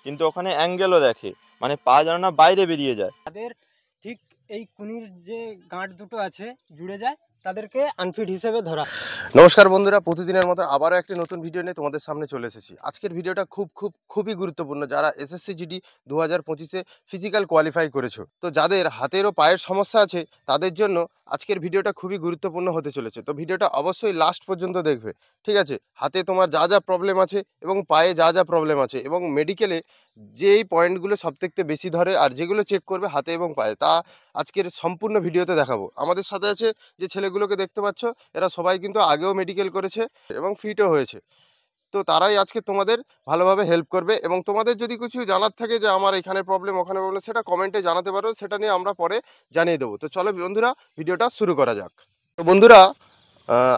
কিন্তু ওখানে অ্যাঙ্গেলও দেখে, মানে পা যেন না বাইরে বেরিয়ে যায়। তাদের ঠিক এই কুনির যে গাঁট দুটো আছে জুড়ে যায়, তাদেরকে আনফিট হিসেবে ধরা। নমস্কার বন্ধুরা, প্রতিদিনের মতো আবারও একটি নতুন ভিডিও নিয়ে তোমাদের সামনে চলে এসেছি। আজকের ভিডিওটা খুবই গুরুত্বপূর্ণ যারা এসএসসি জিডি 2025-এ ফিজিক্যাল কোয়ালিফাই করেছো। তো যাদের হাতের ও পায়ের সমস্যা আছে তাদের জন্য আজকের ভিডিওটা খুবই গুরুত্বপূর্ণ হতে চলেছে। তো ভিডিওটা অবশ্যই লাস্ট পর্যন্ত দেখবে, ঠিক আছে? হাতে তোমার যা যা প্রবলেম আছে এবং পায়ে যা যা প্রবলেম আছে এবং মেডিকেলে যে এই পয়েন্টগুলো সবথেকে বেশি ধরে আর যেগুলো চেক করবে হাতে এবং পায়ে, তা আজকের সম্পূর্ণ ভিডিওতে দেখাবো। আমাদের সাথে আছে যে ছেলেগুলোকে দেখতে পাচ্ছ, এরা সবাই কিন্তু আগেও মেডিকেল করেছে এবং ফিটও হয়েছে। তো তারাই আজকে তোমাদের ভালোভাবে হেল্প করবে এবং তোমাদের যদি কিছু জানার থাকে যে আমার এখানে প্রবলেম ওখানে প্রবলেম, সেটা কমেন্টে জানাতে পারো, সেটা নিয়ে আমরা পরে জানিয়ে দেবো। তো চলো বন্ধুরা, ভিডিওটা শুরু করা যাক। তো বন্ধুরা,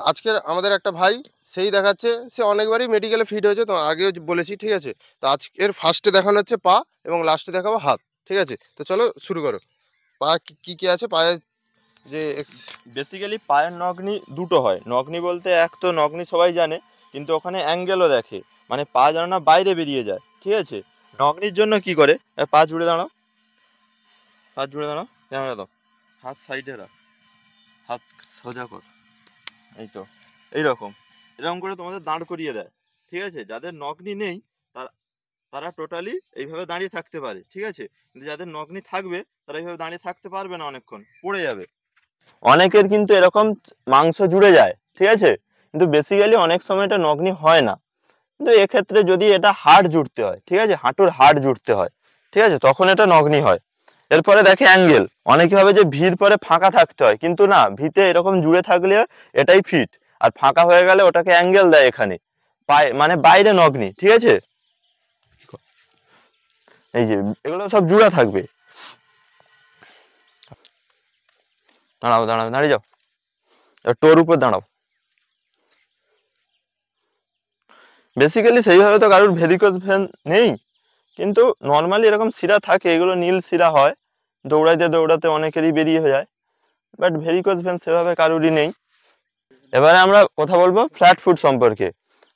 আজকের আমাদের একটা ভাই, সেই দেখাচ্ছে সে অনেকবারই মেডিকেলে ফিট হয়েছে, তো আগেও বলেছি, ঠিক আছে? তো আজকের ফার্স্টে দেখানো হচ্ছে পা এবং লাস্টে দেখাবো হাত, ঠিক আছে? তো চলো শুরু করো। পা কি কি আছে পায়ে? যে বেসিক্যালি পায়ের নগ্নি দুটো হয়। নগ্নি বলতে এক তো নগ্নি সবাই জানে, কিন্তু ওখানে অ্যাঙ্গেলও দেখে, মানে পা যেন না বাইরে বেরিয়ে যায়, ঠিক আছে? নগ্নির জন্য কি করে, পা জুড়ে দাঁড়াও, পা জুড়ে দাঁড়াও, ক্যামেরা দাও, হাত সাইডে রাখ, হাত সোজা কর, এই তো এইরকম এরকম করে তোমাদের দাঁড় করিয়ে দেয়, ঠিক আছে? যাদের নগ্নি নেই তারা তারা টোটালি এইভাবে দাঁড়িয়ে থাকতে পারে, ঠিক আছে? কিন্তু যাদের নগ্নি থাকবে তারা এইভাবে দাঁড়িয়ে থাকতে পারবে না, অনেকক্ষণ পড়ে যাবে। অনেকের কিন্তু এরকম মাংস জুড়ে যায়, ঠিক আছে? কিন্তু বেসিক্যালি অনেক সময় এটা নগ্নি হয় না। কিন্তু এক্ষেত্রে যদি এটা হাড় জুড়তে হয়, ঠিক আছে, হাঁটুর হাড় জুড়তে হয়, ঠিক আছে, তখন এটা নগ্নি হয়। এরপরে দেখে অ্যাঙ্গেল। অনেকে ভাবে যে ভির পরে ফাঁকা থাকতে হয়, কিন্তু না, ভিতে এরকম জুড়ে থাকলে এটাই ফিট, আর ফাঁকা হয়ে গেলে ওটাকে অ্যাঙ্গেল দেয়। এখানে পায়ে মানে বাইরে নগ্নি, ঠিক আছে? এই যে এগুলো সব জুড়া থাকবে। দাঁড়াও দাঁড়াও, দাঁড়িয়ে যাও, টোর উপর দাঁড়াও। বেসিক্যালি সেইভাবে তো কারোর ভেরিকোজ ভেন নেই, কিন্তু নর্মালি এরকম শিরা থাকে, এগুলো নীল শিরা হয়, দৌড়াইতে দৌড়াতে অনেকেরই বেরিয়ে যায়, বাট ভেরিকোজ ভেন সেভাবে কারোরই নেই। এবারে আমরা কথা বলবো ফ্ল্যাট ফুট সম্পর্কে,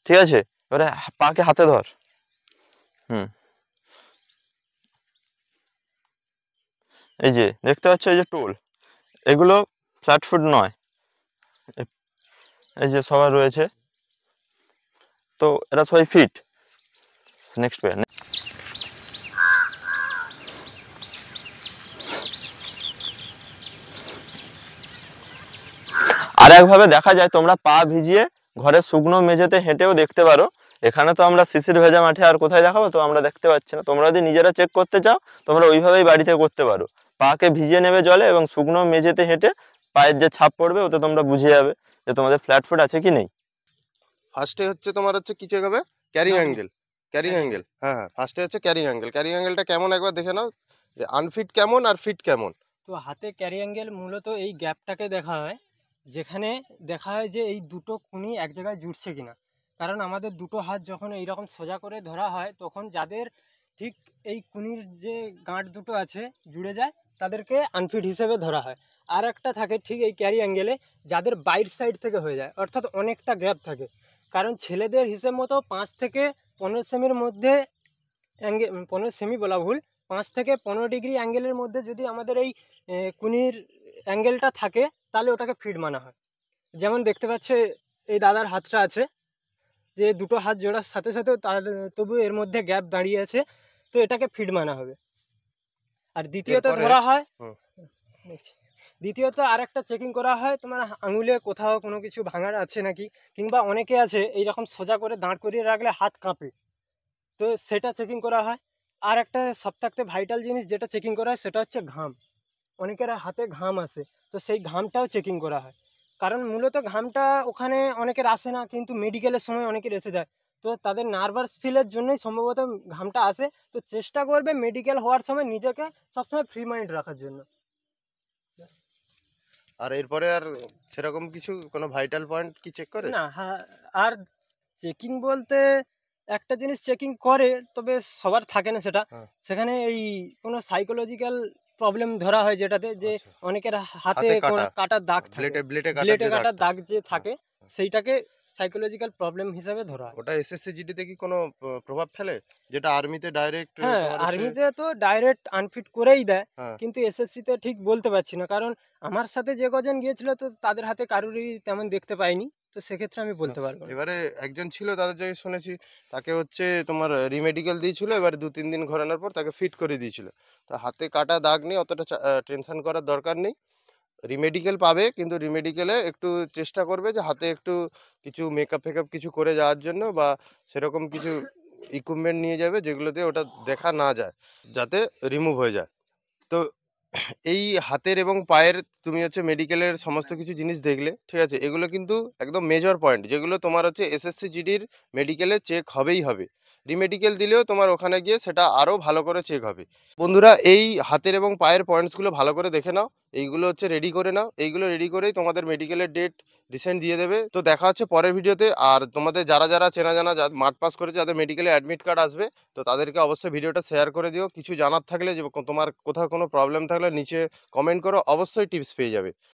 ঠিক আছে? এবারে পাকে হাতে ধর। এই যে দেখতে পাচ্ছ, এই যে টোল, এগুলো ফ্ল্যাট ফুট নয়, এই যে সবার রয়েছে, তো এরা সবাই ফিট। Next pair. আর একভাবে দেখা যায়, তোমরা পা ভিজিয়ে ঘরে শুকনো মেঝেতে হেঁটেও দেখতে পারো। এখানে তো আমরা শিশির ভেজা মাঠে আর কোথায় দেখাবো, তো আমরা দেখতে পাচ্ছি না। তোমরা যদি নিজেরা চেক করতে চাও, তোমরা ওইভাবেই বাড়িতে করতে পারো। পাকে ভিজিয়ে নেবে জলে এবং শুকনো মেঝেতে হেঁটে পায়ের যে ছাপ পড়বে, ওতে তোমরা বুঝে যাবে যে তোমাদের ফ্ল্যাট ফুট আছে কি নেই। ফার্স্টে হচ্ছে তোমার হচ্ছে কি চেক হবে? Carrying angle. ক্যারিং অ্যাঙ্গেল, হ্যাঁ হ্যাঁ, ফার্স্টে হচ্ছে ক্যারিং অ্যাঙ্গেল। ক্যারিং অ্যাঙ্গেলটা কেমন একবার দেখে নাও, যে আনফিট কেমন আর ফিট কেমন। তো হাতে ক্যারি অ্যাঙ্গেল মূলত এই গ্যাপটাকে দেখা হয়, যেখানে দেখা হয় যে এই দুটো কুনি এক জায়গায় জুড়ছে কিনা। কারণ আমাদের দুটো হাত যখন এইরকম সোজা করে ধরা হয়, তখন যাদের ঠিক এই কুনির যে গাঁট দুটো আছে জুড়ে যায়, তাদেরকে আনফিট হিসেবে ধরা হয়। আর একটা থাকে ঠিক এই ক্যারি অ্যাঙ্গেলে, যাদের বাইর সাইড থেকে হয়ে যায়, অর্থাৎ অনেকটা গ্যাপ থাকে। কারণ ছেলেদের হিসেব মতো 5 থেকে 15 সেমির মধ্যে 15 সেমি বলা ভুল, 5 থেকে 15 ডিগ্রি অ্যাঙ্গেলের মধ্যে যদি আমাদের এই কুনির অ্যাঙ্গেলটা থাকে, তাহলে ওটাকে ফিট মানা হয়। যেমন দেখতে পাচ্ছ এই দাদার হাতটা আছে, যে দুটো হাত জোড়ার সাথে সাথেও তার তবু এর মধ্যে গ্যাপ দাঁড়িয়ে আছে, তো এটাকে ফিট মানা হবে। আর দ্বিতীয়ত ধরা হয়, দ্বিতীয়ত আর একটা চেকিং করা হয়, তোমার আঙুলে কোথাও কোনো কিছু ভাঙার আছে নাকি, কিংবা অনেকে আছে এইরকম সোজা করে দাঁড় করিয়ে রাখলে হাত কাঁপে, তো সেটা চেকিং করা হয়। আর একটা সবথেকে ভাইটাল জিনিস যেটা চেকিং করা হয়, সেটা হচ্ছে ঘাম। অনেকের হাতে ঘাম আসে, তো সেই ঘামটাও চেকিং করা হয়। কারণ মূলত ঘামটা ওখানে অনেকের আসে না, কিন্তু মেডিকেলের সময় অনেকের এসে যায়, তো তাদের নার্ভাস ফিলের জন্যই সম্ভবত ঘামটা আসে। তো চেষ্টা করবে মেডিকেল হওয়ার সময় নিজেকে সবসময় ফ্রি মাইন্ড রাখার জন্য। আর এরপরে আর সেরকম কিছু কোনো ভাইটাল পয়েন্ট কি চেক করে না? হ্যাঁ, আর চেকিং বলতে একটা জিনিস চেকিং করে, তবে সবার থাকে না সেটা। সেখানে এই কোনো সাইকোলজিক্যাল প্রবলেম ধরা হয়, যেটাতে যে অনেকের হাতে কাটার দাগ থাকে, ব্লেডে কাটার দাগ যে থাকে, সেইটাকে সাইকোলজিক্যাল প্রবলেম হিসাবে ধরা হয়। ওটা এসএসসি জিডিতে কি কোনো প্রভাব ফেলে, যেটা আর্মিতে ডাইরেক্ট হ্যাঁ, তোমার হচ্ছে? আর্মিতে তো ডাইরেক্ট আনফিট করেই দেয়, হ্যাঁ। কিন্তু এসএসসিতে ঠিক বলতে পারছি না, কারণ আমার সাথে যে কজন গিয়েছিল তো তাদের হাতে কারোরই তেমন দেখতে পাইনি, তো সেক্ষেত্রে আমি বলতে পারবো না। এবারে একজন ছিল, তাদের থেকে শুনেছি তাকে হচ্ছে তোমার রিমেডিকেল দিয়েছিল, এবার 2-3 দিন ঘোরানোর পর তাকে ফিট করে দিয়েছিল। তো হাতে কাটা দাগ নেই, অতটা টেনশন করার দরকার নেই। রিমেডিকেল পাবে, কিন্তু রিমেডিকেলে একটু চেষ্টা করবে যে হাতে একটু কিছু মেকআপ ফেকআপ কিছু করে যাওয়ার জন্য, বা সেরকম কিছু ইকুইপমেন্ট নিয়ে যাবে যেগুলোতে ওটা দেখা না যায়, যাতে রিমুভ হয়ে যায়। তো এই হাতের এবং পায়ের তুমি হচ্ছে মেডিকেলের সমস্ত কিছু জিনিস দেখলে, ঠিক আছে? এগুলো কিন্তু একদম মেজর পয়েন্ট, যেগুলো তোমার হচ্ছে এসএসসি জিডির মেডিকেলে চেক হবেই হবে। রিমেডিকেল দিলেও তোমার ওখানে গিয়ে সেটা আরও ভালো করে চেক হবে। বন্ধুরা, এই হাতের এবং পায়ের পয়েন্টসগুলো ভালো করে দেখে নাও, এইগুলো হচ্ছে রেডি করে নাও। এইগুলো রেডি করেই তোমাদের মেডিকেলের ডেট রিসেন্ট দিয়ে দেবে। তো দেখা হচ্ছে পরের ভিডিওতে। আর তোমাদের যারা যারা চেনা জানা মাঠ পাস করেছে, যাদের মেডিকেলে অ্যাডমিট কার্ড আসবে, তো তাদেরকে অবশ্যই ভিডিওটা শেয়ার করে দিও। কিছু জানার থাকলে, যে তোমার কোথাও কোনো প্রবলেম থাকলে নিচে কমেন্ট করো, অবশ্যই টিপস পেয়ে যাবে।